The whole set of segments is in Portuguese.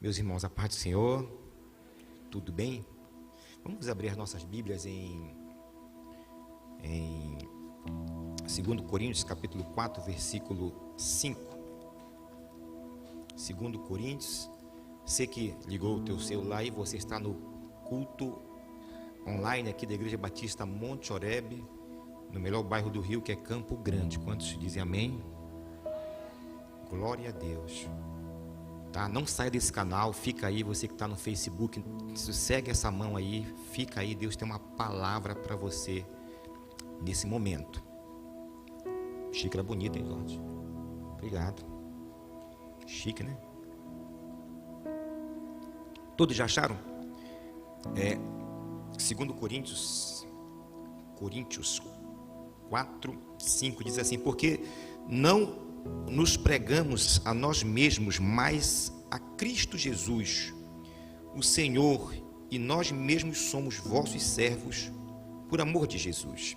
Meus irmãos, a paz do Senhor, tudo bem? Vamos abrir as nossas Bíblias em 2 Coríntios, capítulo 4, versículo 5. 2 Coríntios, você que ligou o teu celular e você está no culto online aqui da Igreja Batista Monte Oreb, no melhor bairro do Rio, que é Campo Grande. Quantos dizem amém? Glória a Deus. Tá? Não saia desse canal, fica aí, você que está no Facebook, segue essa mão aí, fica aí, Deus tem uma palavra para você nesse momento. Xícara bonita, hein, Jorge? Obrigado. Chique, né? Todos já acharam? 2 Coríntios 4, 5 diz assim: porque não nos pregamos a nós mesmos, mas a Cristo Jesus, o Senhor, e nós mesmos somos vossos servos por amor de Jesus.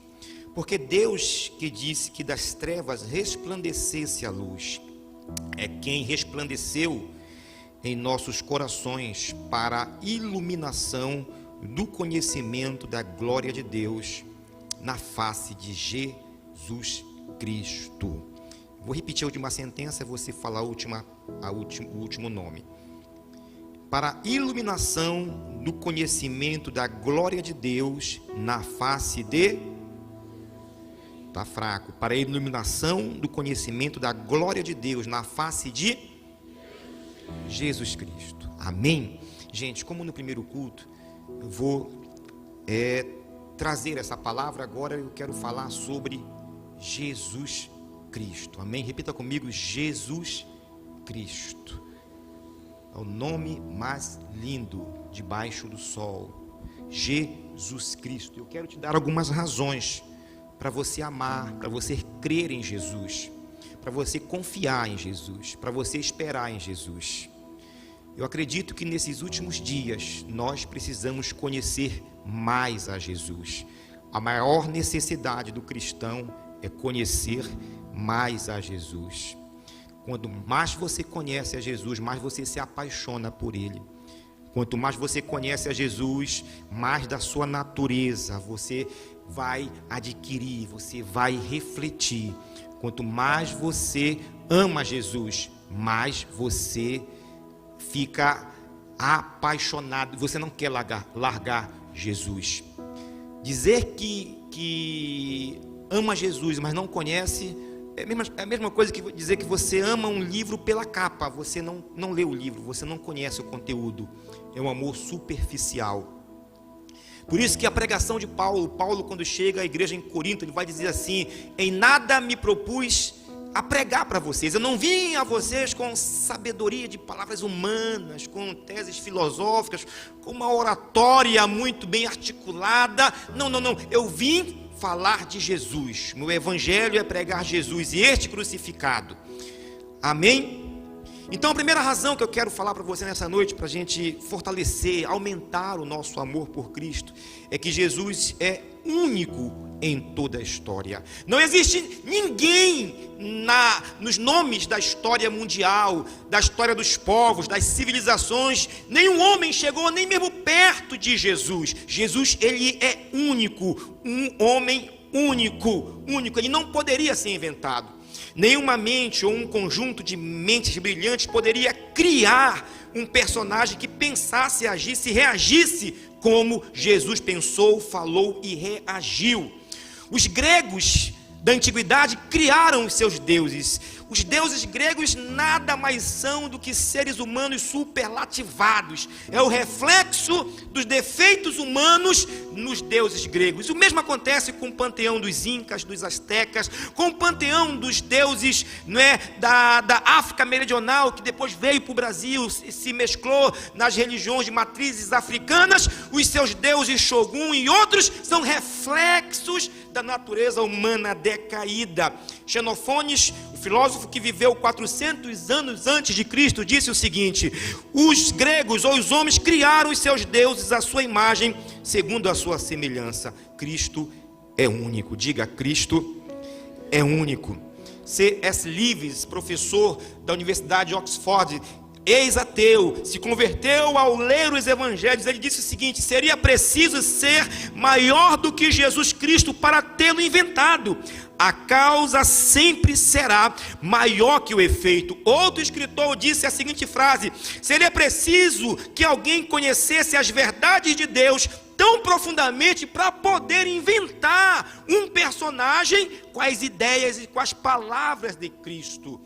Porque Deus, que disse que das trevas resplandecesse a luz, é quem resplandeceu em nossos corações para a iluminação do conhecimento da glória de Deus na face de Jesus Cristo. Vou repetir a última sentença, você falar o último nome. Para a iluminação do conhecimento da glória de Deus na face de... Está fraco. Para a iluminação do conhecimento da glória de Deus na face de Jesus Cristo. Amém? Gente, como no primeiro culto, eu vou trazer essa palavra. Agora eu quero falar sobre Jesus Cristo. Amém? Repita comigo: Jesus Cristo. É o nome mais lindo debaixo do sol. Jesus Cristo. Eu quero te dar algumas razões para você amar, para você crer em Jesus, para você confiar em Jesus, para você esperar em Jesus. Eu acredito que nesses últimos dias nós precisamos conhecer mais a Jesus. A maior necessidade do cristão é conhecer mais a Jesus. Quanto mais você conhece a Jesus, mais você se apaixona por Ele. Quanto mais você conhece a Jesus, mais da sua natureza você vai adquirir, você vai refletir. Quanto mais você ama Jesus, mais você fica apaixonado, você não quer largar Jesus. Dizer que ama Jesus, mas não conhece, é a mesma coisa que dizer que você ama um livro pela capa. Você não lê o livro, você não conhece o conteúdo. É um amor superficial. Por isso que a pregação de Paulo, quando chega à igreja em Corinto, ele vai dizer assim: em nada me propus a pregar para vocês. Eu não vim a vocês com sabedoria de palavras humanas, com teses filosóficas, com uma oratória muito bem articulada. Não. Eu vim falar de Jesus. Meu evangelho é pregar Jesus e este crucificado. Amém? Então a primeira razão que eu quero falar para você nessa noite, para a gente fortalecer, aumentar o nosso amor por Cristo, é que Jesus é único em toda a história. Não existe ninguém nos nomes da história mundial, da história dos povos, das civilizações, nenhum homem chegou nem mesmo perto de Jesus. Jesus, ele é único, um homem único, ele não poderia ser inventado. Nenhuma mente ou um conjunto de mentes brilhantes poderia criar um personagem que pensasse, agisse e reagisse como Jesus pensou, falou e reagiu. Os gregos da antiguidade criaram os seus deuses. Os deuses gregos nada mais são do que seres humanos superlativados. É o reflexo dos defeitos humanos nos deuses gregos. O mesmo acontece com o panteão dos incas, dos astecas, com o panteão dos deuses, da África meridional, que depois veio para o Brasil e se mesclou nas religiões de matrizes africanas. Os seus deuses Xogum e outros são reflexos da natureza humana decaída. Xenofones, o filósofo que viveu 400 anos antes de Cristo, disse o seguinte: os gregos ou os homens criaram os seus deuses à sua imagem, segundo a sua semelhança. Cristo é único. Diga: Cristo é único. C.S. Lewis, professor da Universidade de Oxford, ex-ateu, se converteu ao ler os evangelhos. Ele disse o seguinte: seria preciso ser maior do que Jesus Cristo para tê-lo inventado. A causa sempre será maior que o efeito. Outro escritor disse a seguinte frase: seria preciso que alguém conhecesse as verdades de Deus tão profundamente para poder inventar um personagem com as ideias e com as palavras de Cristo.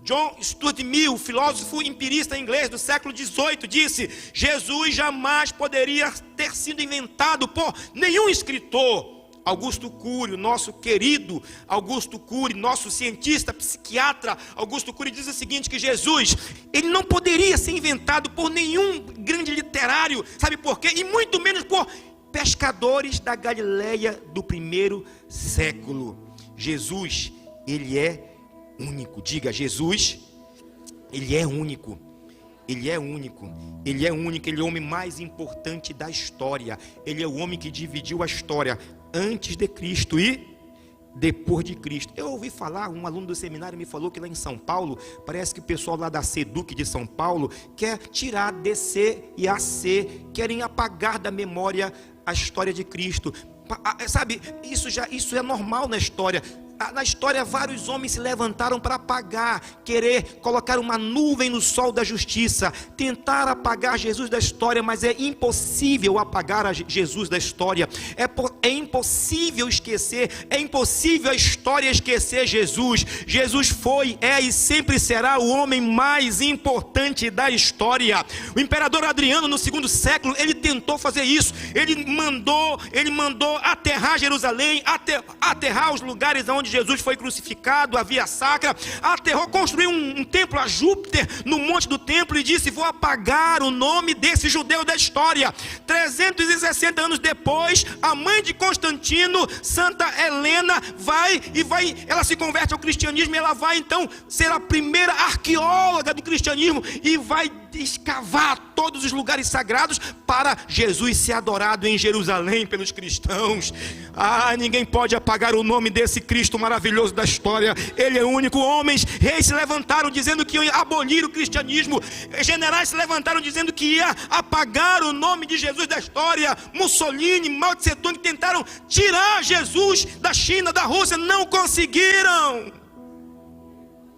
John Stuart Mill, filósofo empirista inglês do século XVIII, disse: Jesus jamais poderia ter sido inventado por nenhum escritor. Augusto Cury, nosso querido Augusto Cury, nosso cientista, psiquiatra Augusto Cury, diz o seguinte, que Jesus, ele não poderia ser inventado por nenhum grande literário, sabe por quê? E muito menos por pescadores da Galileia do primeiro século. Jesus, ele é único. Diga: Jesus, ele é único. Ele é único, ele é único, ele é o homem mais importante da história. Ele é o homem que dividiu a história antes de Cristo e depois de Cristo. Eu ouvi falar, um aluno do seminário me falou que lá em São Paulo, parece que o pessoal lá da SEDUC de São Paulo quer tirar DC e AC, querem apagar da memória a história de Cristo. Sabe, isso é normal na história. Na história, vários homens se levantaram para apagar, querer colocar uma nuvem no sol da justiça, tentar apagar Jesus da história, mas é impossível apagar Jesus da história. É impossível esquecer, é impossível a história esquecer Jesus. Jesus foi, é e sempre será o homem mais importante da história. O imperador Adriano, no segundo século, ele tentou fazer isso. Ele mandou aterrar Jerusalém, aterrar os lugares onde Jesus foi crucificado, a via sacra, aterrou, construiu um templo a Júpiter no monte do templo e disse: vou apagar o nome desse judeu da história. 360 anos depois, a mãe de Constantino, Santa Helena, ela se converte ao cristianismo, e ela vai então ser a primeira arqueóloga do cristianismo e vai escavar todos os lugares sagrados para Jesus ser adorado em Jerusalém pelos cristãos. Ninguém pode apagar o nome desse Cristo maravilhoso da história. Ele é único. Homens, reis se levantaram dizendo que iam abolir o cristianismo. Generais se levantaram dizendo que ia apagar o nome de Jesus da história. Mussolini, Mao Tse Tung tentaram tirar Jesus da China, da Rússia, não conseguiram.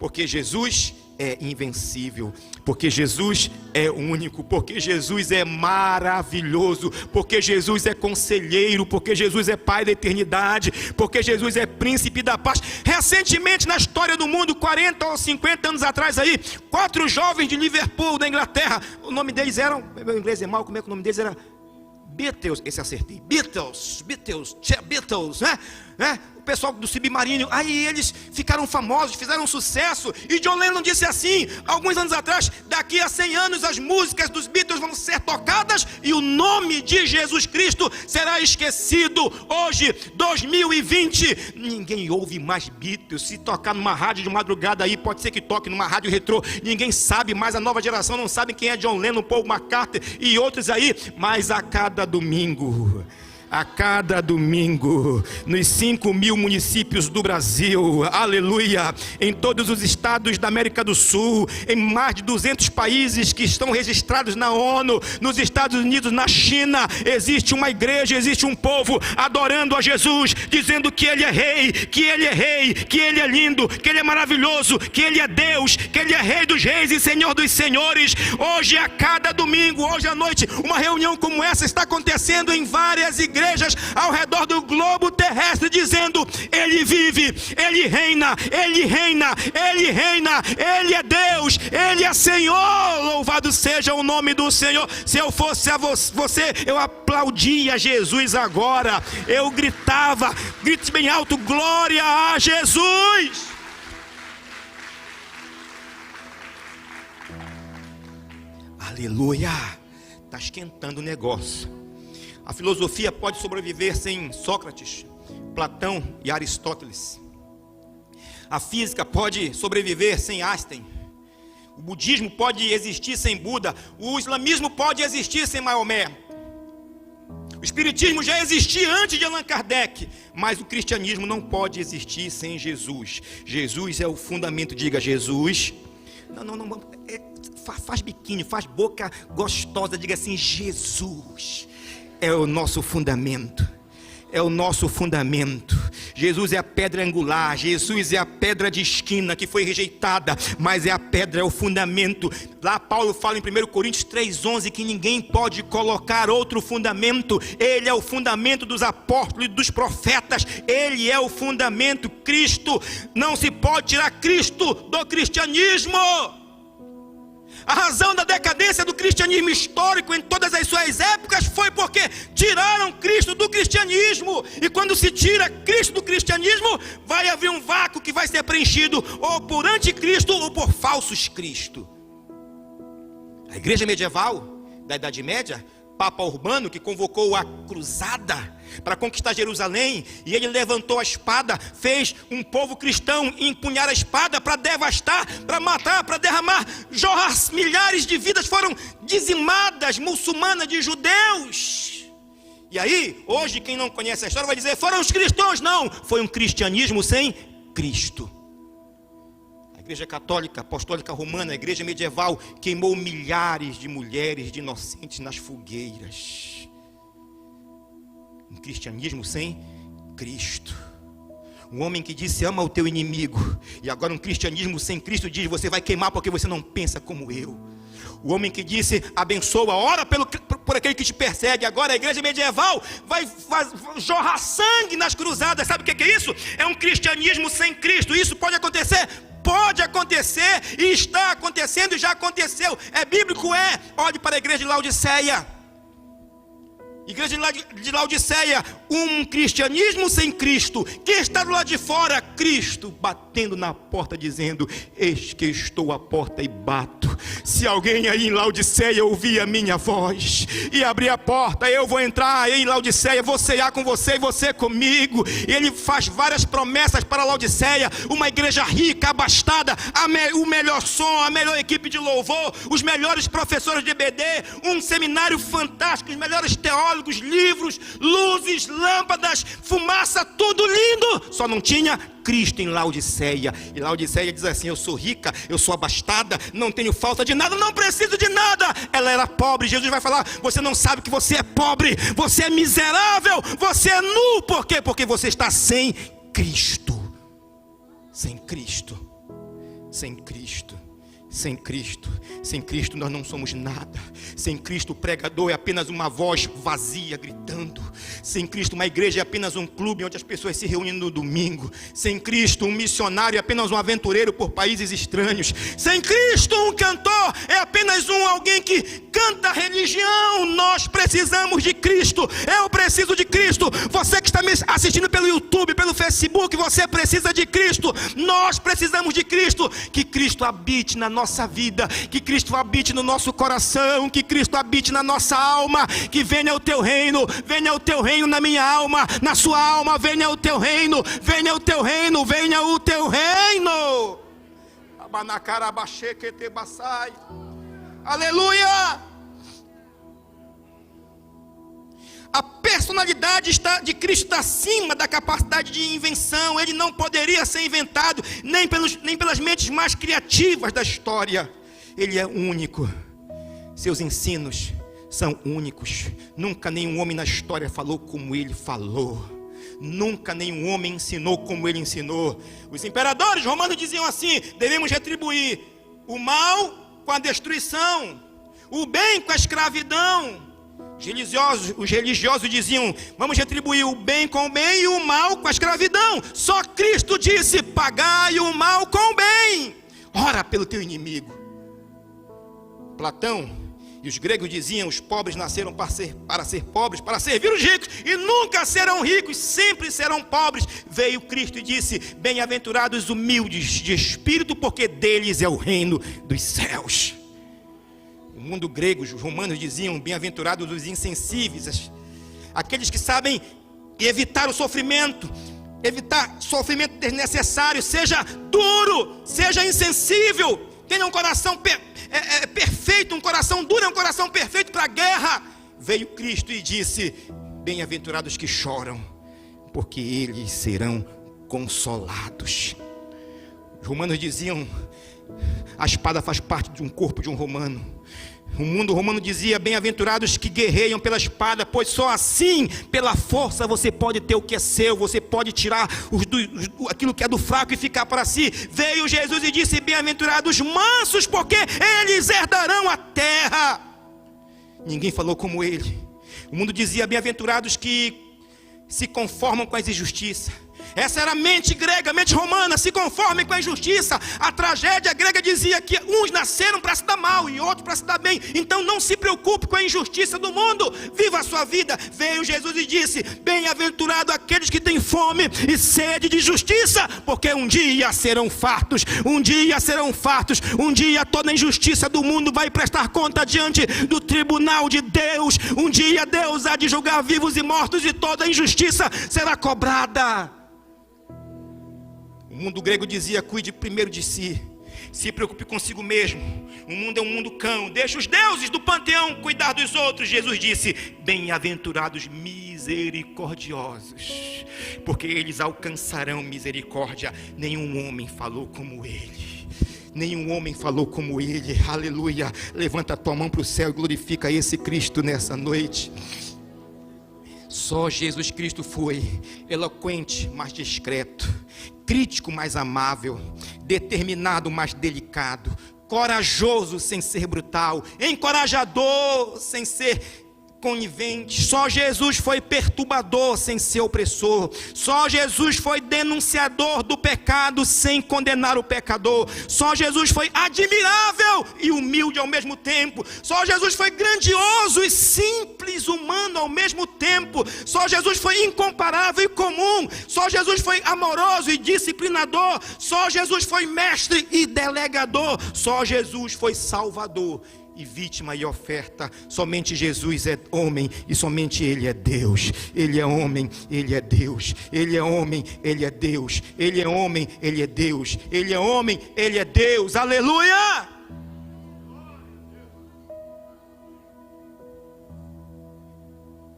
Porque Jesus é invencível, porque Jesus é único, porque Jesus é maravilhoso, porque Jesus é conselheiro, porque Jesus é Pai da eternidade, porque Jesus é príncipe da paz. Recentemente na história do mundo, 40 ou 50 anos atrás aí, 4 jovens de Liverpool, da Inglaterra, o nome deles eram, meu inglês é mau, como é que o nome deles era? Beatles, esse acertei, Beatles, né? O pessoal do submarino, aí eles ficaram famosos, fizeram sucesso, e John Lennon disse assim, alguns anos atrás: daqui a 100 anos as músicas dos Beatles vão ser tocadas e o nome de Jesus Cristo será esquecido. Hoje, 2020, ninguém ouve mais Beatles. Se tocar numa rádio de madrugada aí, pode ser que toque numa rádio retrô, ninguém sabe mais, a nova geração não sabe quem é John Lennon, Paul McCartney e outros aí. Mas a cada domingo, nos 5.000 municípios do Brasil, aleluia, em todos os estados da América do Sul, em mais de 200 países que estão registrados na ONU, nos Estados Unidos, na China, existe uma igreja, existe um povo adorando a Jesus, dizendo que Ele é Rei, que Ele é Rei, que Ele é lindo, que Ele é maravilhoso, que Ele é Deus, que Ele é Rei dos Reis e Senhor dos Senhores. Hoje, a cada domingo, hoje à noite, uma reunião como essa está acontecendo em várias igrejas ao redor do globo terrestre, dizendo: Ele vive, Ele reina, Ele reina, Ele reina, Ele é Deus, Ele é Senhor, louvado seja o nome do Senhor. Se eu fosse a você, eu aplaudia Jesus agora, eu gritava, grite bem alto: glória a Jesus. Aleluia, está esquentando o negócio. A filosofia pode sobreviver sem Sócrates, Platão e Aristóteles. A física pode sobreviver sem Einstein. O budismo pode existir sem Buda. O islamismo pode existir sem Maomé. O espiritismo já existia antes de Allan Kardec, mas o cristianismo não pode existir sem Jesus. Jesus é o fundamento. Diga: Jesus. faz biquinho, faz boca gostosa, diga assim: Jesus é o nosso fundamento. É o nosso fundamento. Jesus é a pedra angular, Jesus é a pedra de esquina que foi rejeitada, mas é o fundamento. Lá Paulo fala em 1 Coríntios 3,11 que ninguém pode colocar outro fundamento. Ele é o fundamento dos apóstolos e dos profetas. Ele é o fundamento. Cristo, não se pode tirar Cristo do cristianismo. A razão da decadência do cristianismo histórico em todas as suas épocas foi porque tiraram Cristo do cristianismo. E quando se tira Cristo do cristianismo, vai haver um vácuo que vai ser preenchido ou por anticristo ou por falsos Cristo. A igreja medieval da Idade Média, Papa Urbano, que convocou a cruzada para conquistar Jerusalém, e ele levantou a espada, fez um povo cristão empunhar a espada para devastar, para matar, para derramar, jorrar. Milhares de vidas foram dizimadas, muçulmanas, de judeus. E aí, hoje quem não conhece a história vai dizer: foram os cristãos. Não, foi um cristianismo sem Cristo. A igreja católica, apostólica romana, a igreja medieval queimou milhares de mulheres de inocentes nas fogueiras. Um cristianismo sem Cristo. Um homem que disse: ama o teu inimigo. E agora um cristianismo sem Cristo diz: você vai queimar porque você não pensa como eu. O homem que disse: abençoa, ora por aquele que te persegue. Agora a igreja medieval vai jorrar sangue nas cruzadas. Sabe o que é isso? É um cristianismo sem Cristo. Isso pode acontecer? Pode acontecer, e está acontecendo, e já aconteceu. É bíblico? É. Olhe para a igreja de Laodiceia. Igreja de Laodiceia, um cristianismo sem Cristo. Quem está do lado de fora? Cristo batendo na porta, dizendo: eis que estou à porta e bato. Se alguém aí em Laodiceia ouvir a minha voz e abrir a porta, eu vou entrar aí em Laodiceia, vou cear com você e você comigo. E ele faz várias promessas para Laodiceia: uma igreja rica, abastada, o melhor som, a melhor equipe de louvor, os melhores professores de EBD, um seminário fantástico, os melhores teólogos, livros, luzes, lâmpadas, fumaça, tudo lindo. Só não tinha Cristo em Laodiceia. E Laodiceia diz assim: eu sou rica, eu sou abastada, não tenho falta de nada, não preciso de nada. Ela era pobre. Jesus vai falar: você não sabe que você é pobre, você é miserável, você é nu. Por quê? Porque você está sem Cristo. Sem Cristo. Sem Cristo. Sem Cristo. Sem Cristo nós não somos nada. Sem Cristo o pregador é apenas uma voz vazia gritando. Sem Cristo uma igreja é apenas um clube onde as pessoas se reúnem no domingo. Sem Cristo um missionário é apenas um aventureiro por países estranhos. Sem Cristo um cantor é apenas alguém que canta religião. Nós precisamos de Cristo. Eu preciso de Cristo. Você que está me assistindo pelo YouTube, pelo Facebook, você precisa de Cristo. Nós precisamos de Cristo. Que Cristo habite na nossa vida, que Cristo habite no nosso coração, que Cristo habite na nossa alma. Que venha o teu reino na minha alma, na sua alma. Venha o teu reino, venha o teu reino, venha o teu reino. Aleluia. A personalidade de Cristo está acima da capacidade de invenção. Ele não poderia ser inventado nem pelas mentes mais criativas da história. Ele é único. Seus ensinos são únicos. Nunca nenhum homem na história falou como ele falou. Nunca nenhum homem ensinou como ele ensinou. Os imperadores romanos diziam assim: devemos retribuir o mal com a destruição, o bem com a escravidão. Os religiosos diziam: vamos retribuir o bem com o bem e o mal com a escravidão. Só Cristo disse: pagai o mal com o bem. Ora pelo teu inimigo. Platão e os gregos diziam: os pobres nasceram para ser pobres, para servir os ricos, e nunca serão ricos, sempre serão pobres. Veio Cristo e disse: bem-aventurados os humildes de espírito, porque deles é o reino dos céus. No mundo grego, os romanos diziam: bem-aventurados os insensíveis, aqueles que sabem evitar o sofrimento, evitar sofrimento desnecessário. Seja duro, seja insensível, tenha um coração perfeito. Um coração duro é um coração perfeito para a guerra. Veio Cristo e disse: bem-aventurados que choram, porque eles serão consolados. Os romanos diziam: A espada faz parte de um corpo de um romano. O mundo romano dizia: bem-aventurados que guerreiam pela espada, pois só assim, pela força, você pode ter o que é seu, você pode tirar aquilo que é do fraco e ficar para si. Veio Jesus e disse: bem-aventurados mansos, porque eles herdarão a terra. Ninguém falou como ele. O mundo dizia: bem-aventurados que se conformam com as injustiças. Essa era a mente grega, a mente romana: se conformem com a injustiça. A tragédia grega dizia que uns nasceram para se dar mal e outros para se dar bem. Então não se preocupe com a injustiça do mundo, viva a sua vida. Veio Jesus e disse: bem-aventurado aqueles que têm fome e sede de justiça, porque um dia serão fartos, um dia serão fartos. Um dia toda a injustiça do mundo vai prestar conta diante do tribunal de Deus. Um dia Deus há de julgar vivos e mortos, e toda a injustiça será cobrada. O mundo grego dizia: cuide primeiro de si, se preocupe consigo mesmo. O mundo é um mundo cão, deixa os deuses do panteão cuidar dos outros. Jesus disse: bem-aventurados misericordiosos, porque eles alcançarão misericórdia. Nenhum homem falou como ele. Nenhum homem falou como ele. Aleluia. Levanta a tua mão para o céu e glorifica esse Cristo nessa noite. Só Jesus Cristo foi eloquente, mas discreto, crítico, mais amável, determinado, mais delicado, corajoso sem ser brutal, encorajador sem ser conivente. Só Jesus foi perturbador sem ser opressor. Só Jesus foi denunciador do pecado sem condenar o pecador. Só Jesus foi admirável e humilde ao mesmo tempo. Só Jesus foi grandioso e simples, humano ao mesmo tempo. Só Jesus foi incomparável e comum. Só Jesus foi amoroso e disciplinador. Só Jesus foi mestre e delegador. Só Jesus foi salvador e vítima e oferta. Somente Jesus é homem e somente Ele é Deus. Ele é homem, Ele é Deus. Ele é homem, Ele é Deus. Ele é homem, Ele é Deus. Ele é homem, Ele é Deus. Aleluia!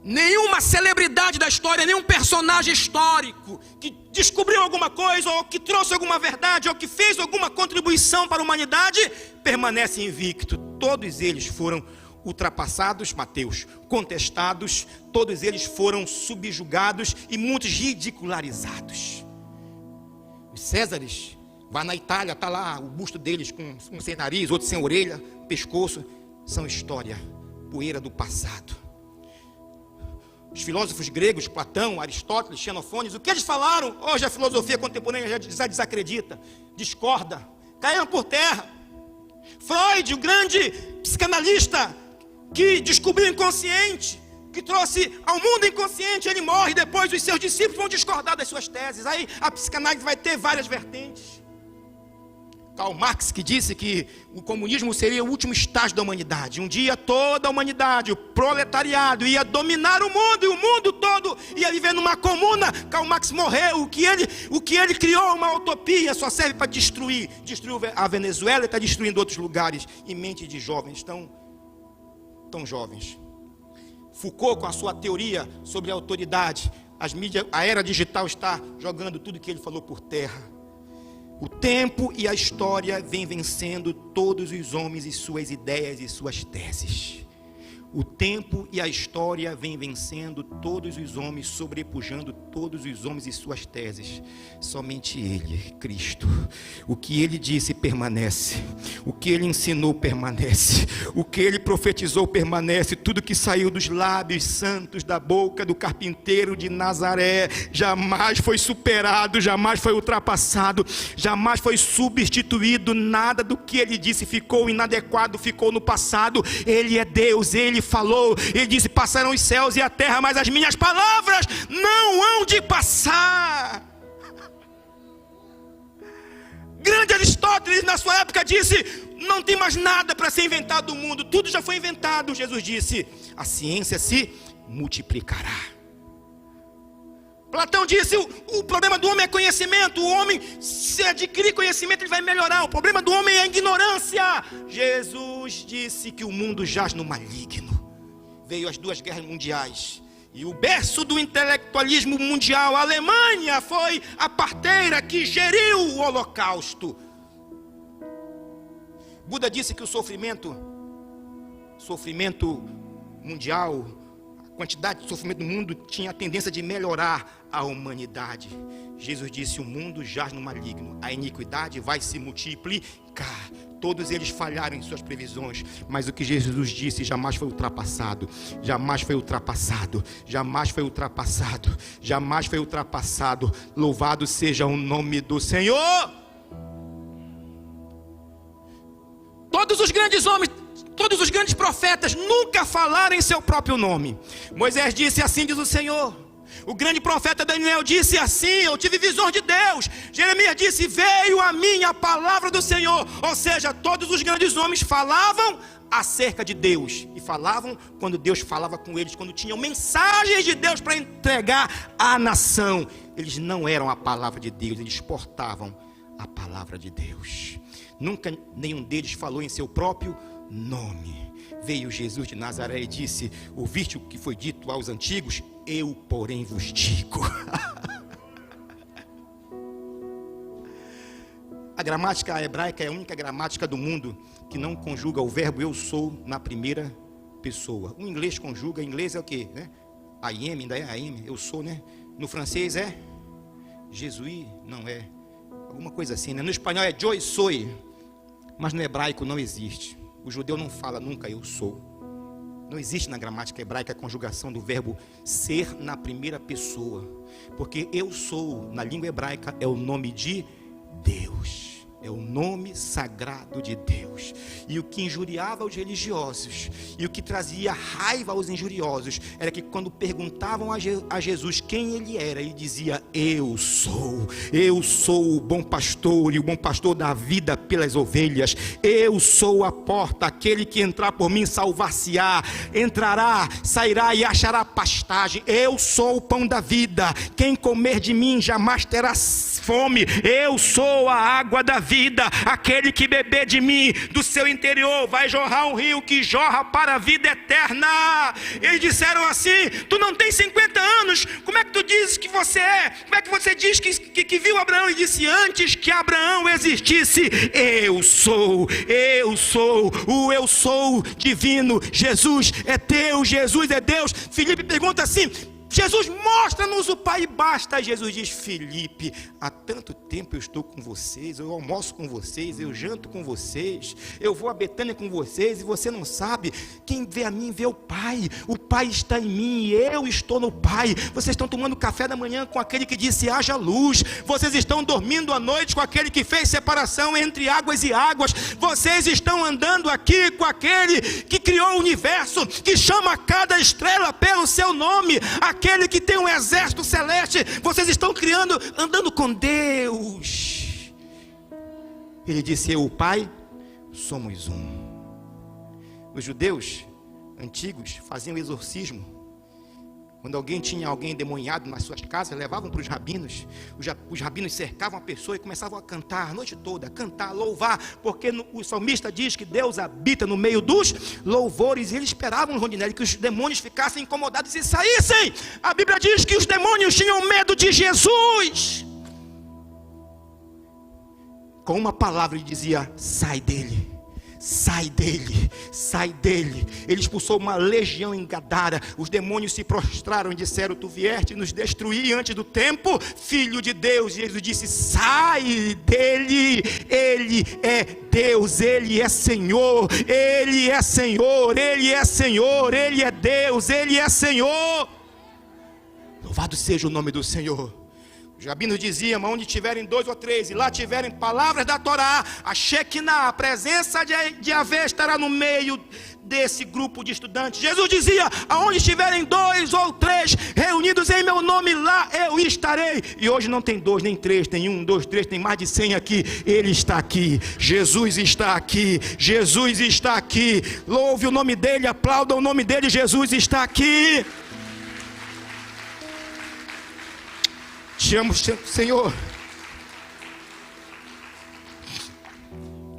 Nenhuma celebridade da história, nenhum personagem histórico que descobriu alguma coisa, ou que trouxe alguma verdade, ou que fez alguma contribuição para a humanidade, permanece invicto. Todos eles foram ultrapassados, Mateus, contestados, todos eles foram subjugados e muitos ridicularizados. Os Césares, vai na Itália, está lá o busto deles com um sem nariz, outro sem orelha, pescoço, são história, poeira do passado. Os filósofos gregos, Platão, Aristóteles, Xenofones, o que eles falaram? Hoje a filosofia contemporânea já desacredita, discorda, caíram por terra. Freud, o grande psicanalista que descobriu o inconsciente, que trouxe ao mundo inconsciente, ele morre, e depois os seus discípulos vão discordar das suas teses. Aí a psicanálise vai ter várias vertentes. Karl Marx, que disse que o comunismo seria o último estágio da humanidade. Um dia toda a humanidade, o proletariado, ia dominar o mundo, e o mundo todo ia viver numa comuna. Karl Marx morreu. O que ele criou, uma utopia, só serve para destruir. Destruiu a Venezuela e está destruindo outros lugares. E mente de jovens, tão jovens. Foucault, com a sua teoria sobre a autoridade, as mídias, a era digital está jogando tudo que ele falou por terra. O tempo e a história vêm vencendo todos os homens e suas ideias e suas teses. O tempo e a história vêm vencendo todos os homens, sobrepujando todos os homens e suas teses. Somente Ele, Cristo, o que Ele disse permanece, o que Ele ensinou permanece, o que Ele profetizou permanece. Tudo que saiu dos lábios santos da boca do carpinteiro de Nazaré jamais foi superado, jamais foi ultrapassado, jamais foi substituído. Nada do que Ele disse ficou inadequado, ficou no passado. Ele é Deus, Ele falou, Ele disse: passarão os céus e a terra, mas as minhas palavras não hão de passar. Grande Aristóteles, na sua época, disse: não tem mais nada para ser inventado no mundo, tudo já foi inventado. Jesus disse: a ciência se multiplicará. Platão disse: o problema do homem é conhecimento. O homem, se adquirir conhecimento, ele vai melhorar. O problema do homem é a ignorância. Jesus disse que o mundo jaz no maligno. Veio as 2 guerras mundiais, e o berço do intelectualismo mundial, a Alemanha, foi a parteira que geriu o Holocausto. Buda disse que o sofrimento mundial, a quantidade de sofrimento do mundo tinha a tendência de melhorar a humanidade. Jesus disse: o mundo jaz no maligno, a iniquidade vai se multiplicar. Todos eles falharam em suas previsões, mas o que Jesus disse jamais foi ultrapassado, jamais foi ultrapassado, jamais foi ultrapassado, jamais foi ultrapassado. Louvado seja o nome do Senhor. Todos os grandes homens, todos os grandes profetas nunca falaram em seu próprio nome. Moisés disse: assim diz o Senhor. O grande profeta Daniel disse assim: eu tive visões de Deus. Jeremias disse: veio a mim a palavra do Senhor. Ou seja, todos os grandes homens falavam acerca de Deus, e falavam quando Deus falava com eles, quando tinham mensagens de Deus para entregar à nação. Eles não eram a palavra de Deus, eles portavam a palavra de Deus. Nunca nenhum deles falou em seu próprio nome. Veio Jesus de Nazaré e disse: ouviste o que foi dito aos antigos? Eu, porém, vos digo. A gramática hebraica é a única gramática do mundo que não conjuga o verbo eu sou na primeira pessoa. O inglês conjuga. Em inglês é o quê? Né? I am, ainda é I am, eu sou, né? No francês é Jesus, não é? Alguma coisa assim, né? No espanhol é yo soy, mas no hebraico não existe. O judeu não fala nunca eu sou. Não existe na gramática hebraica a conjugação do verbo ser na primeira pessoa, porque eu sou, na língua hebraica, é o nome de Deus. É o nome sagrado de Deus. E o que injuriava os religiosos, e o que trazia raiva aos injuriosos, era que quando perguntavam a Jesus quem ele era, ele dizia: eu sou o bom pastor, e o bom pastor dá vida pelas ovelhas. Eu sou a porta, aquele que entrar por mim salvar-se-á, entrará, sairá e achará pastagem. Eu sou o pão da vida, quem comer de mim jamais terá fome. Eu sou a água da vida, aquele que beber de mim, do seu interior vai jorrar um rio que jorra para a vida eterna. Eles disseram assim: tu não tem 50 anos, como é que tu dizes que você é? Como é que você diz que viu Abraão? E disse: antes que Abraão existisse, eu sou o eu sou divino. Jesus é teu, Jesus é Deus. Filipe pergunta assim: Jesus, mostra-nos o Pai e basta. Jesus diz: Filipe, há tanto tempo eu estou com vocês, eu almoço com vocês, eu janto com vocês, eu vou a Betânia com vocês, e você não sabe? Quem vê a mim vê o Pai está em mim e eu estou no Pai. Vocês estão tomando café da manhã com aquele que disse haja luz, vocês estão dormindo à noite com aquele que fez separação entre águas e águas, vocês estão andando aqui com aquele que criou o universo, que chama cada estrela pelo seu nome, aquele que tem um exército celeste. Vocês estão andando com Deus. Ele disse: eu e o Pai somos um. Os judeus antigos faziam exorcismo. Quando alguém tinha alguém endemoniado nas suas casas, levavam para os rabinos. Os rabinos cercavam a pessoa e começavam a cantar a noite toda, cantar, louvar, porque o salmista diz que Deus habita no meio dos louvores. E eles esperavam, Rondinelli, que os demônios ficassem incomodados e saíssem. A Bíblia diz que os demônios tinham medo de Jesus. Com uma palavra ele dizia: sai dele. Sai dele, sai dele. Ele expulsou uma legião em Gadara. Os demônios se prostraram e disseram: tu vieste nos destruir antes do tempo, filho de Deus. E Jesus disse: sai dele. Ele é Deus, ele é Senhor, ele é Senhor, ele é Senhor, ele é Deus, ele é Senhor. Louvado seja o nome do Senhor. Os rabinos diziam: onde tiverem 2 ou 3 e lá tiverem palavras da Torá, a Shekinah, a presença de Yahvé estará no meio desse grupo de estudantes. Jesus dizia: aonde estiverem 2 ou 3 reunidos em meu nome, lá eu estarei. E hoje não tem 2 nem 3, tem 1, 2, 3, tem mais de 100 aqui. Ele está aqui, Jesus está aqui, Jesus está aqui. Louve o nome dele, aplauda o nome dele. Jesus está aqui. Te amo, Senhor.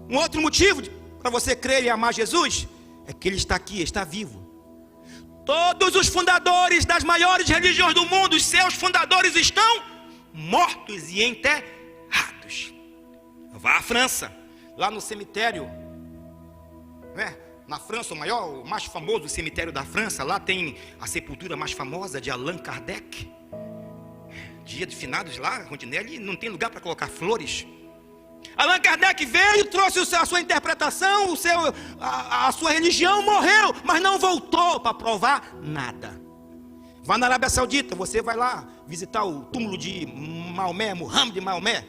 Um outro motivo para você crer e amar Jesus é que Ele está aqui, está vivo. Todos os fundadores das maiores religiões do mundo, os seus fundadores estão mortos e enterrados. Vá à França, lá no cemitério né? Na França, o mais famoso cemitério da França, lá tem a sepultura mais famosa de Allan Kardec. Dia de finados lá, Rondinelli, não tem lugar para colocar flores. Allan Kardec veio, trouxe a sua interpretação, a sua religião, morreu, mas não voltou para provar nada. Vá na Arábia Saudita, você vai lá visitar o túmulo de Maomé, Muhammad Maomé.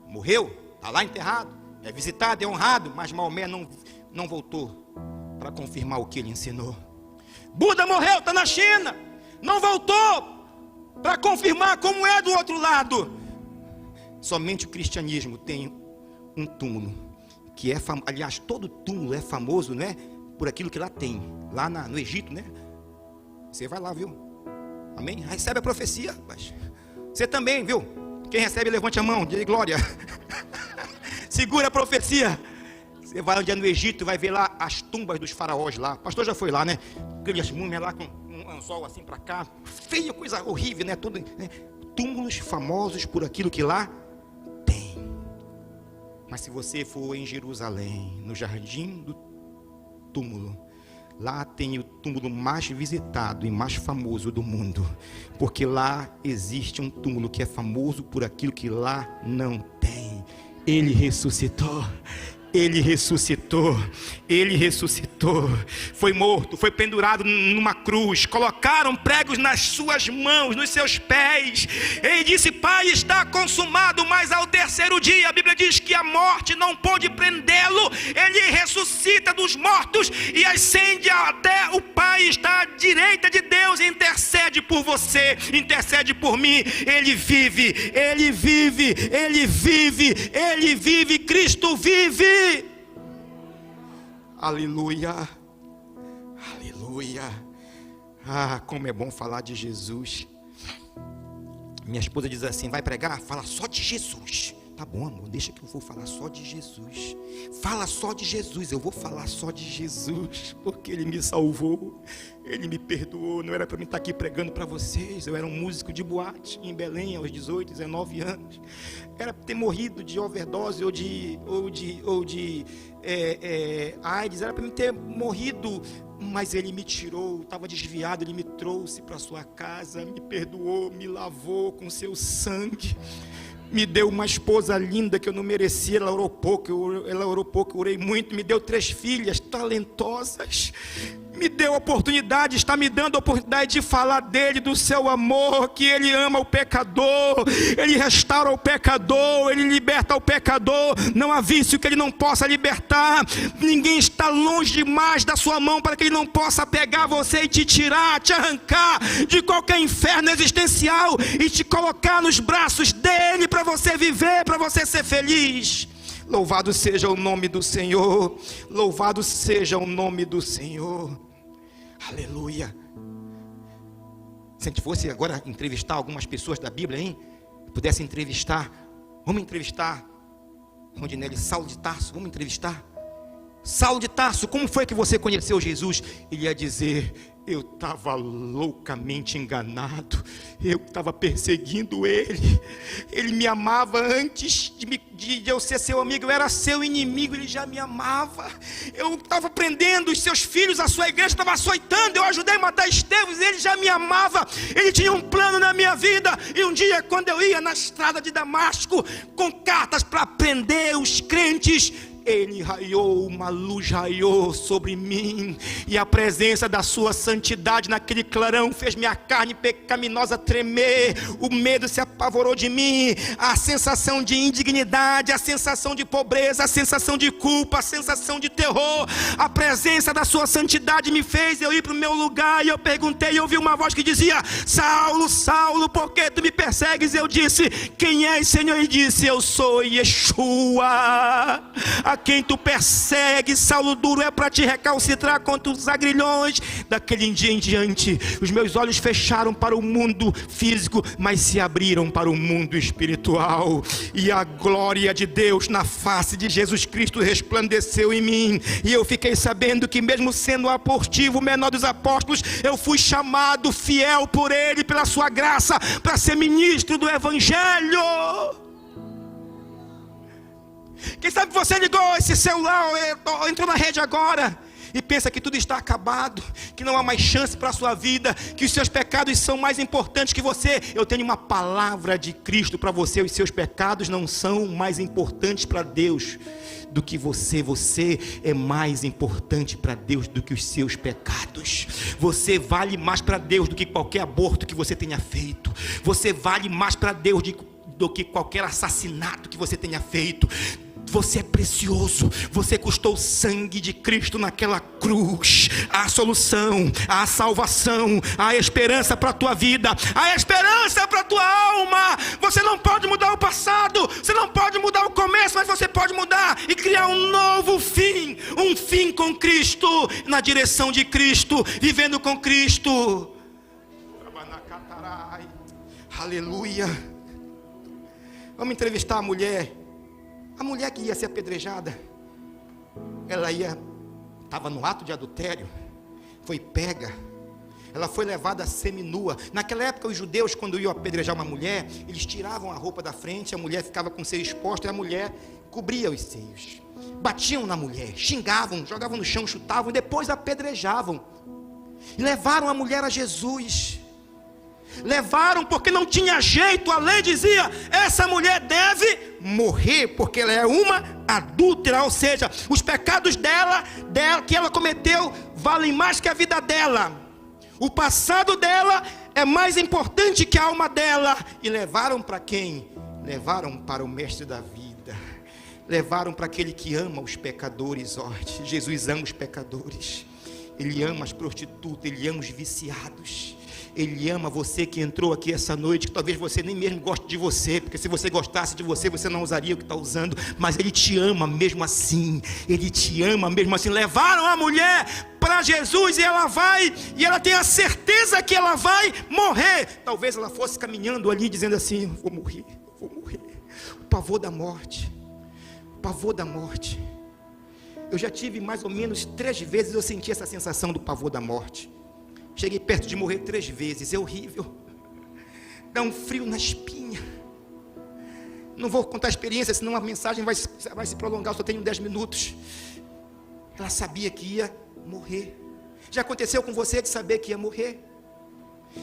Morreu, está lá enterrado, é visitado, é honrado, mas Maomé não voltou para confirmar o que ele ensinou. Buda morreu, está na China, não voltou para confirmar como é do outro lado. Somente o cristianismo tem um túmulo, que é famoso. Aliás, todo túmulo é famoso, né? Por aquilo que lá tem, lá no Egito, né? Você vai lá, viu? Amém? Recebe a profecia, rapaz. Você também, viu? Quem recebe, levante a mão, diga glória. Segura a profecia. Você vai onde é no Egito, vai ver lá as tumbas dos faraós lá. O pastor já foi lá, né? Aquelas múmias lá com um anzol assim para cá. Feia, coisa horrível, né? Tudo, né? Túmulos famosos por aquilo que lá tem. Mas se você for em Jerusalém, no jardim do túmulo, lá tem o túmulo mais visitado e mais famoso do mundo. Porque lá existe um túmulo que é famoso por aquilo que lá não tem. Ele ressuscitou. Ele ressuscitou, ele ressuscitou, foi morto, foi pendurado numa cruz, colocaram pregos nas suas mãos, nos seus pés. Ele disse: Pai, está consumado. Mas ao terceiro dia, a Bíblia diz que a morte não pôde prendê-lo. Ele ressuscita dos mortos e ascende até o Pai, está à direita de Deus, e intercede por você, intercede por mim. Ele vive, ele vive, ele vive, ele vive, Cristo vive. Aleluia, aleluia. Ah, como é bom falar de Jesus. Minha esposa diz assim: vai pregar? Fala só de Jesus. Tá bom, amor, deixa que eu vou falar só de Jesus. Fala só de Jesus, eu vou falar só de Jesus, porque Ele me salvou, Ele me perdoou. Não era para mim estar aqui pregando para vocês. Eu era um músico de boate em Belém aos 18, 19 anos. Era para ter morrido de overdose ou de AIDS. Era para mim ter morrido, mas Ele me tirou. Estava desviado, Ele me trouxe para a sua casa, me perdoou, me lavou com seu sangue. Me deu uma esposa linda que eu não merecia, ela orou pouco, eu orei muito. Me deu 3 filhas talentosas. Me deu oportunidade, está me dando a oportunidade de falar dele, do seu amor, que ele ama o pecador, ele restaura o pecador, ele liberta o pecador. Não há vício que ele não possa libertar. Ninguém está longe demais da sua mão para que ele não possa pegar você e te tirar, te arrancar de qualquer inferno existencial e te colocar nos braços dele para você viver, para você ser feliz. Louvado seja o nome do Senhor, louvado seja o nome do Senhor. Aleluia. Se a gente fosse agora entrevistar algumas pessoas da Bíblia, hein? Pudesse entrevistar, vamos entrevistar Rondinelli, Saulo de Tarso, vamos entrevistar Saulo de Tarso. Como foi que você conheceu Jesus? Ele ia dizer: eu estava loucamente enganado, eu estava perseguindo ele, ele me amava antes de eu ser seu amigo, eu era seu inimigo, ele já me amava. Eu estava prendendo os seus filhos, a sua igreja estava açoitando, eu ajudei a matar Estevão, ele já me amava, ele tinha um plano na minha vida. E um dia, quando eu ia na estrada de Damasco com cartas para prender os crentes, ele raiou, uma luz raiou sobre mim, e a presença da sua santidade naquele clarão fez minha carne pecaminosa tremer. O medo se apavorou de mim, a sensação de indignidade, a sensação de pobreza, a sensação de culpa, a sensação de terror. A presença da sua santidade me fez eu ir para o meu lugar, e eu perguntei, e ouvi uma voz que dizia: Saulo, Saulo, por que tu me persegues? Eu disse: quem és, Senhor? Ele disse: eu sou Yeshua, a quem tu persegue. Saulo duro é para te recalcitrar contra os agrilhões. Daquele dia em diante, os meus olhos fecharam para o mundo físico, mas se abriram para o mundo espiritual, e a glória de Deus na face de Jesus Cristo resplandeceu em mim, e eu fiquei sabendo que, mesmo sendo o apostivo, o menor dos apóstolos, eu fui chamado fiel por Ele, pela sua graça, para ser ministro do Evangelho. Quem sabe você ligou esse celular, entrou na rede agora e pensa que tudo está acabado, que não há mais chance para a sua vida, que os seus pecados são mais importantes que você. Eu tenho uma palavra de Cristo para você: os seus pecados não são mais importantes para Deus do que você. Você é mais importante para Deus do que os seus pecados. Você vale mais para Deus do que qualquer aborto que você tenha feito. Você vale mais para Deus do que qualquer assassinato que você tenha feito. Você é precioso, você custou o sangue de Cristo naquela cruz. Há solução, há salvação, há esperança para a tua vida, há esperança para a tua alma. Você não pode mudar o passado, você não pode mudar o começo, mas você pode mudar e criar um novo fim, um fim com Cristo, na direção de Cristo, vivendo com Cristo. Aleluia. Vamos entrevistar a mulher que ia ser apedrejada. Ela estava no ato de adultério, foi pega, ela foi levada seminua. Naquela época os judeus, quando iam apedrejar uma mulher, eles tiravam a roupa da frente, a mulher ficava com o seio exposto e a mulher cobria os seios. Batiam na mulher, xingavam, jogavam no chão, chutavam e depois apedrejavam. E levaram a mulher a Jesus. Levaram porque não tinha jeito. A lei dizia: essa mulher deve morrer, porque ela é uma adúltera. Ou seja, os pecados dela que ela cometeu valem mais que a vida dela. O passado dela é mais importante que a alma dela. E levaram para quem? Levaram para o mestre da vida. Levaram para aquele que ama os pecadores. Jesus ama os pecadores. Ele ama as prostitutas, Ele ama os viciados. Ele ama você que entrou aqui essa noite, que talvez você nem mesmo goste de você, porque se você gostasse de você, você não usaria o que está usando, mas Ele te ama mesmo assim. Ele te ama mesmo assim. Levaram a mulher para Jesus e ela tem a certeza que ela vai morrer. Talvez ela fosse caminhando ali dizendo assim: vou morrer. O pavor da morte. Eu já tive mais ou menos 3 vezes, eu senti essa sensação do pavor da morte. Cheguei perto de morrer 3 vezes, é horrível, dá um frio na espinha. Não vou contar a experiência, senão a mensagem vai se prolongar, eu só tenho 10 minutos. Ela sabia que ia morrer. Já aconteceu com você de saber que ia morrer?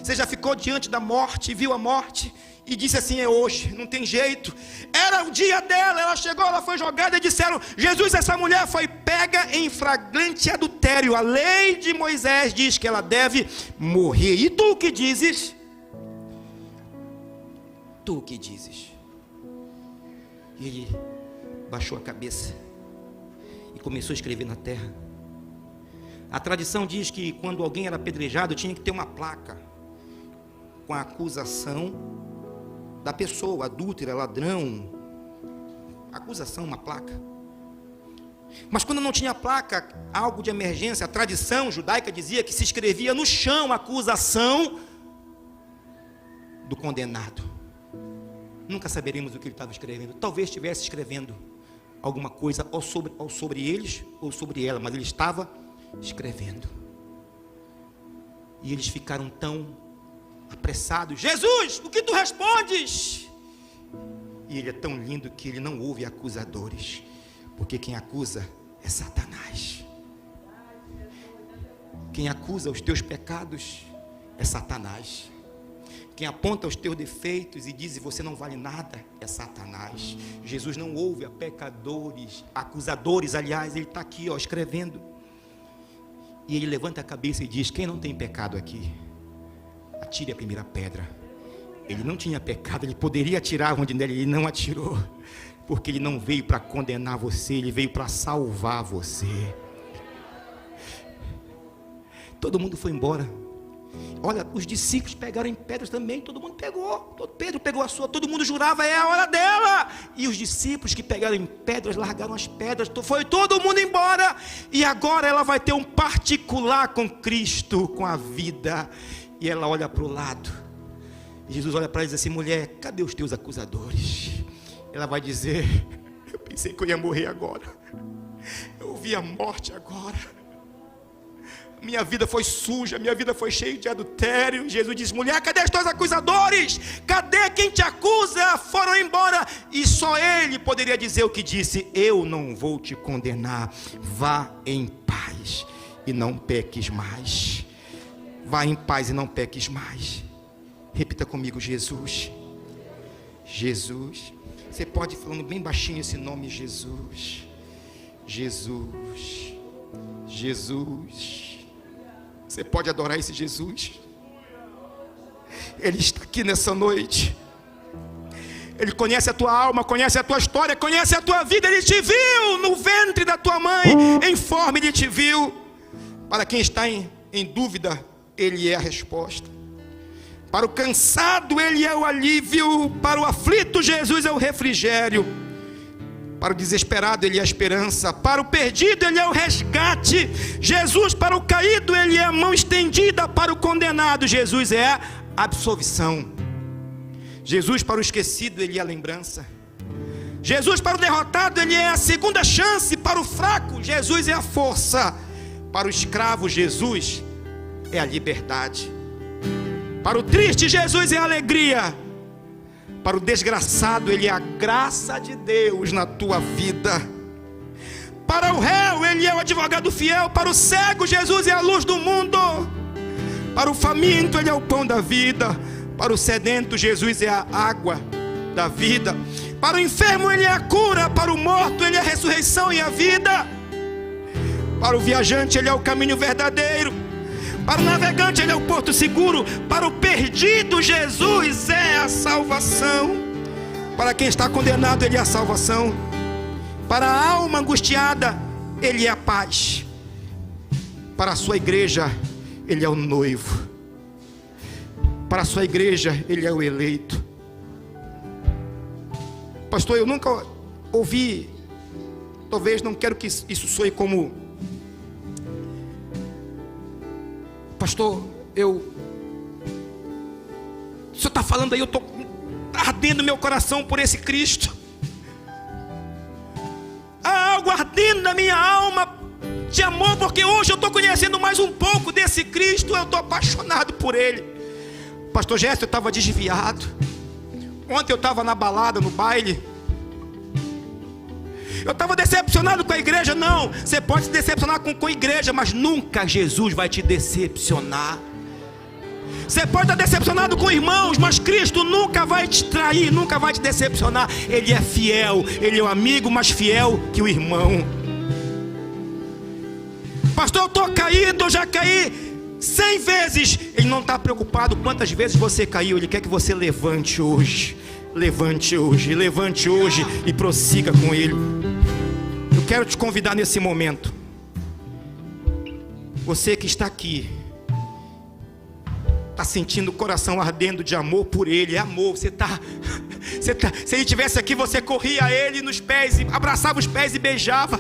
Você já ficou diante da morte, viu a morte e disse assim: é hoje, não tem jeito. Era o dia dela, ela chegou, ela foi jogada e disseram: Jesus, essa mulher foi pega em flagrante adultério. A lei de Moisés diz que ela deve morrer. E tu o que dizes? Tu o que dizes? E ele baixou a cabeça e começou a escrever na terra. A tradição diz que quando alguém era apedrejado, tinha que ter uma placa com a acusação da pessoa, adúltera, ladrão, acusação, uma placa. Mas quando não tinha placa, algo de emergência, a tradição judaica dizia que se escrevia no chão a acusação do condenado. Nunca saberemos o que ele estava escrevendo. Talvez estivesse escrevendo alguma coisa ou sobre eles ou sobre ela, mas ele estava escrevendo. E eles ficaram tão apressados: Jesus, o que tu respondes? E ele é tão lindo que ele não ouve acusadores, porque quem acusa é Satanás. Quem acusa os teus pecados é Satanás. Quem aponta os teus defeitos e diz você não vale nada é Satanás. Jesus não ouve a pecadores, acusadores, aliás, ele está aqui escrevendo. E ele levanta a cabeça e diz: quem não tem pecado aqui, atire a primeira pedra. Ele não tinha pecado, ele poderia atirar onde nele, ele não atirou, porque ele não veio para condenar você, ele veio para salvar você. Todo mundo foi embora. Olha, os discípulos pegaram em pedras também, todo mundo pegou. Pedro pegou a sua, todo mundo jurava: é a hora dela. E os discípulos que pegaram em pedras, largaram as pedras, foi todo mundo embora. E agora ela vai ter um particular com Cristo, com a vida. E ela olha para o lado, e Jesus olha para ela e diz assim: mulher, cadê os teus acusadores? Ela vai dizer: eu pensei que eu ia morrer agora, eu vi a morte agora, minha vida foi suja, minha vida foi cheia de adultério. Jesus diz: mulher, cadê os teus acusadores? Cadê quem te acusa? Foram embora. E só ele poderia dizer o que disse: eu não vou te condenar, vá em paz e não peques mais. Vá em paz e não peques mais. Repita comigo: Jesus. Jesus. Você pode ir falando bem baixinho esse nome: Jesus. Jesus. Jesus. Você pode adorar esse Jesus. Ele está aqui nessa noite. Ele conhece a tua alma, conhece a tua história, conhece a tua vida. Ele te viu no ventre da tua mãe, em forma ele te viu. Para quem está em dúvida, ele é a resposta. Para o cansado, ele é o alívio. Para o aflito, Jesus é o refrigério. Para o desesperado, ele é a esperança. Para o perdido, ele é o resgate. Jesus, para o caído, ele é a mão estendida. Para o condenado, Jesus é a absolvição. Jesus, para o esquecido, ele é a lembrança. Jesus, para o derrotado, ele é a segunda chance. Para o fraco, Jesus é a força. Para o escravo, Jesus é a liberdade. Para o triste, Jesus é a alegria. Para o desgraçado, ele é a graça de Deus na tua vida. Para o réu, ele é o advogado fiel. Para o cego, Jesus é a luz do mundo. Para o faminto, ele é o pão da vida. Para o sedento, Jesus é a água da vida. Para o enfermo, ele é a cura. Para o morto, ele é a ressurreição e a vida. Para o viajante, ele é o caminho verdadeiro. Para o navegante, ele é o porto seguro. Para o perdido, Jesus é a salvação. Para quem está condenado, ele é a salvação. Para a alma angustiada, ele é a paz. Para a sua igreja, ele é o noivo. Para a sua igreja, ele é o eleito. Pastor, eu nunca ouvi, talvez não quero que isso soe como: pastor, o senhor está falando aí, eu estou ardendo meu coração por esse Cristo. Há algo ardendo na minha alma de amor, porque hoje eu estou conhecendo mais um pouco desse Cristo. Eu estou apaixonado por Ele. Pastor Gesto, eu estava desviado. Ontem eu estava na balada, no baile. Eu estava decepcionado com a igreja. Não, você pode se decepcionar com a igreja, mas nunca Jesus vai te decepcionar. Você pode estar decepcionado com irmãos, mas Cristo nunca vai te trair, nunca vai te decepcionar. Ele é fiel, Ele é um amigo mais fiel que o irmão. Pastor, eu estou caído, eu já caí 100 vezes. Ele não está preocupado quantas vezes você caiu. Ele quer que você levante hoje. Levante hoje, levante hoje e prossiga com Ele. Eu quero te convidar nesse momento. Você que está aqui, está sentindo o coração ardendo de amor por Ele. É amor, você está. Se Ele estivesse aqui, você corria a Ele nos pés, abraçava os pés e beijava.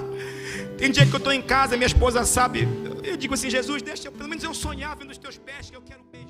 Tem dia que eu estou em casa, minha esposa sabe, eu digo assim: Jesus, deixa, pelo menos eu sonhar vendo os teus pés, que eu quero beijar.